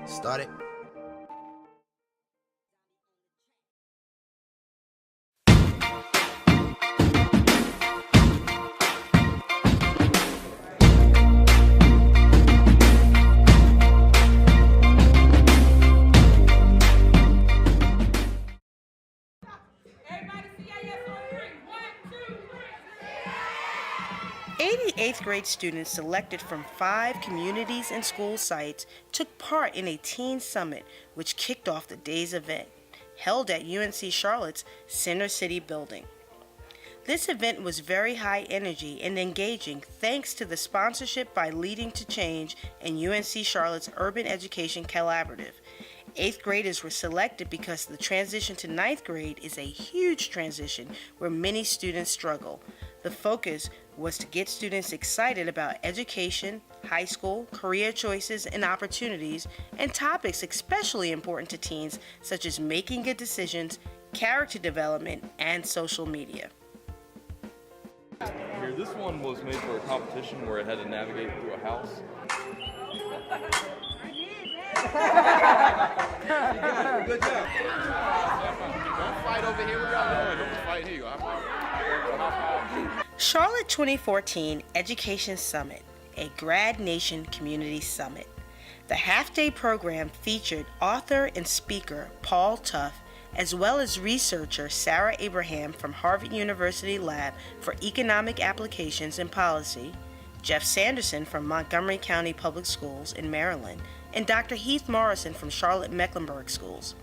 Started. 88th grade students selected from 5 communities and school sites took part in a teen summit which kicked off the day's event, held at UNC Charlotte's Center City building. This event was very high energy and engaging thanks to the sponsorship by Leading to Change and UNC Charlotte's Urban Education Collaborative. 8th graders were selected because the transition to 9th grade is a huge transition where many students struggle. The focus was to get students excited about education, high school, career choices and opportunities, and topics especially important to teens such as making good decisions, character development, and social media. Here, this one was made for a competition where it had to navigate through a house. Good job. Don't fight over here. Don't fight here. Charlotte 2014 Education Summit, a Grad Nation Community Summit. The half-day program featured author and speaker Paul Tuff, as well as researcher Sarah Abraham from Harvard University Lab for Economic Applications and Policy, Jeff Sanderson from Montgomery County Public Schools in Maryland, and Dr. Heath Morrison from Charlotte-Mecklenburg Schools.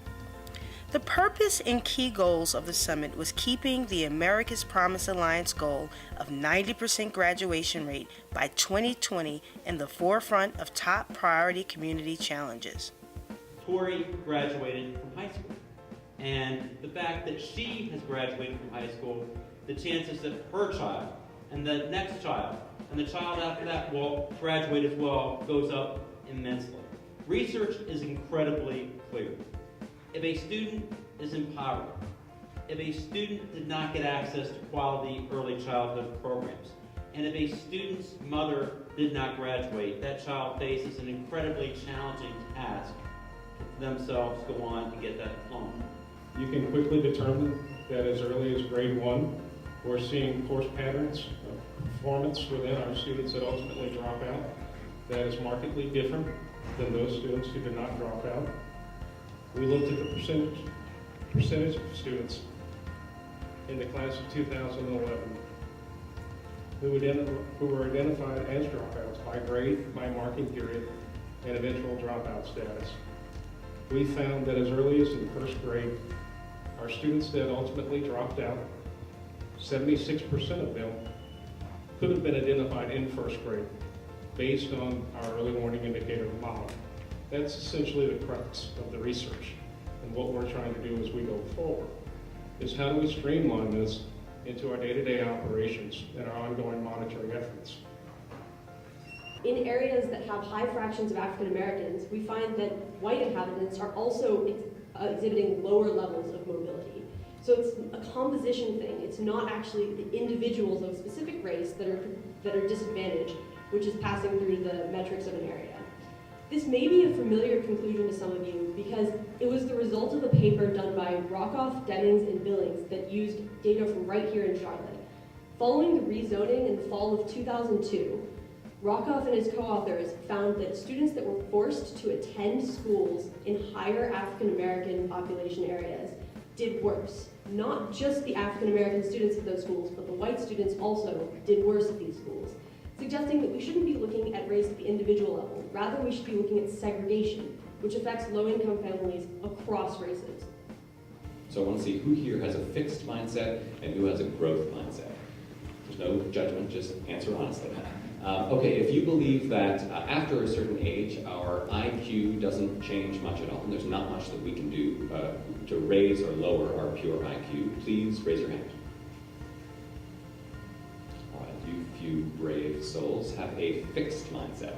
The purpose and key goals of the summit was keeping the America's Promise Alliance goal of 90% graduation rate by 2020 in the forefront of top priority community challenges. Tori graduated from high school, and the fact that she has graduated from high school, the chances that her child and the next child and the child after that will graduate as well goes up immensely. Research is incredibly clear. If a student is impoverished, if a student did not get access to quality early childhood programs, and if a student's mother did not graduate, that child faces an incredibly challenging task to themselves go on and get that diploma. You can quickly determine that as early as grade 1, we're seeing course patterns of performance within our students that ultimately drop out that is markedly different than those students who did not drop out. We looked at the percentage of students in the class of 2011 who were identified as dropouts by grade, by marking period, and eventual dropout status. We found that as early as in first grade, our students that ultimately dropped out, 76% of them could have been identified in first grade based on our early warning indicator model. That's essentially the crux of the research. And what we're trying to do as we go forward is how do we streamline this into our day-to-day operations and our ongoing monitoring efforts. In areas that have high fractions of African Americans, we find that white inhabitants are also exhibiting lower levels of mobility. So it's a composition thing. It's not actually the individuals of a specific race that are disadvantaged, which is passing through the metrics of an area. This may be a familiar conclusion to some of you because it was the result of a paper done by Rockoff, Dennings, and Billings that used data from right here in Charlotte. Following the rezoning in the fall of 2002, Rockoff and his co-authors found that students that were forced to attend schools in higher African American population areas did worse. Not just the African American students at those schools, but the white students also did worse at these schools, suggesting that we shouldn't be looking at race at the individual level. Rather, we should be looking at segregation, which affects low-income families across races. So I want to see who here has a fixed mindset and who has a growth mindset. There's no judgment, just answer honestly. Okay, if you believe that after a certain age, our IQ doesn't change much at all, and there's not much that we can do to raise or lower our pure IQ, please raise your hand. All right, you few brave souls have a fixed mindset.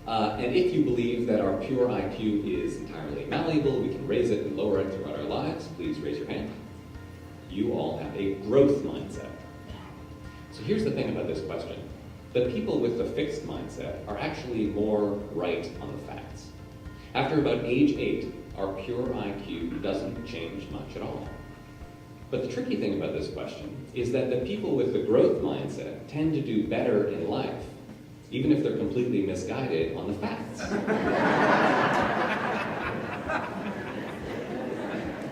And if you believe that our pure IQ is entirely malleable, we can raise it and lower it throughout our lives, please raise your hand. You all have a growth mindset. So here's the thing about this question. The people with the fixed mindset are actually more right on the facts. After about age 8, our pure IQ doesn't change much at all. But the tricky thing about this question is that the people with the growth mindset tend to do better in life, even if they're completely misguided on the facts.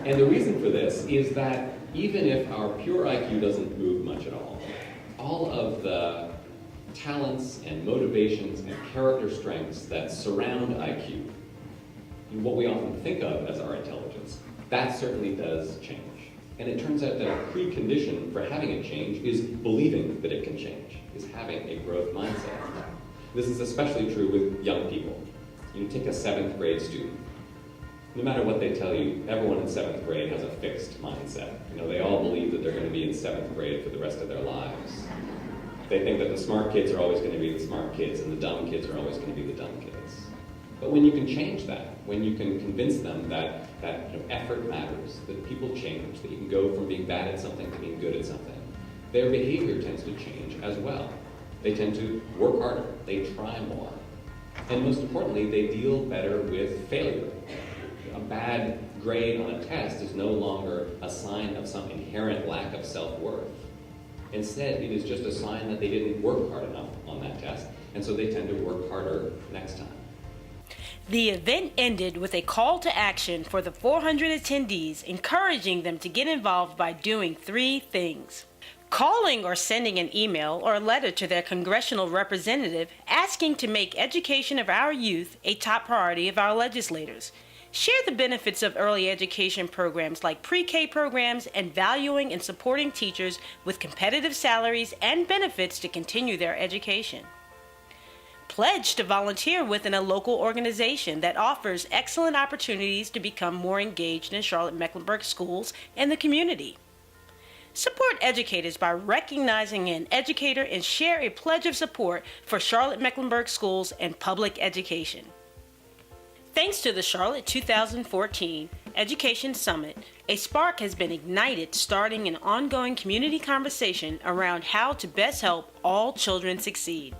And the reason for this is that even if our pure IQ doesn't move much at all of the talents and motivations and character strengths that surround IQ, what we often think of as our intelligence, that certainly does change. And it turns out that a precondition for having it change is believing that it can change, is having a growth mindset. This is especially true with young people. You take a 7th grade student. No matter what they tell you, everyone in 7th grade has a fixed mindset. They all believe that they're going to be in 7th grade for the rest of their lives. They think that the smart kids are always going to be the smart kids and the dumb kids are always going to be the dumb kids. But when you can change that, when you can convince them that effort matters, that people change, that you can go from being bad at something to being good at something, their behavior tends to change as well. They tend to work harder, they try more, and most importantly, they deal better with failure. A bad grade on a test is no longer a sign of some inherent lack of self-worth. Instead, it is just a sign that they didn't work hard enough on that test, and so they tend to work harder next time. The event ended with a call to action for the 400 attendees, encouraging them to get involved by doing 3 things. Calling or sending an email or a letter to their congressional representative asking to make education of our youth a top priority of our legislators. Share the benefits of early education programs like pre-K programs and valuing and supporting teachers with competitive salaries and benefits to continue their education. Pledge to volunteer within a local organization that offers excellent opportunities to become more engaged in Charlotte-Mecklenburg schools and the community. Support educators by recognizing an educator and share a pledge of support for Charlotte-Mecklenburg schools and public education. Thanks to the Charlotte 2014 Education Summit, a spark has been ignited, starting an ongoing community conversation around how to best help all children succeed.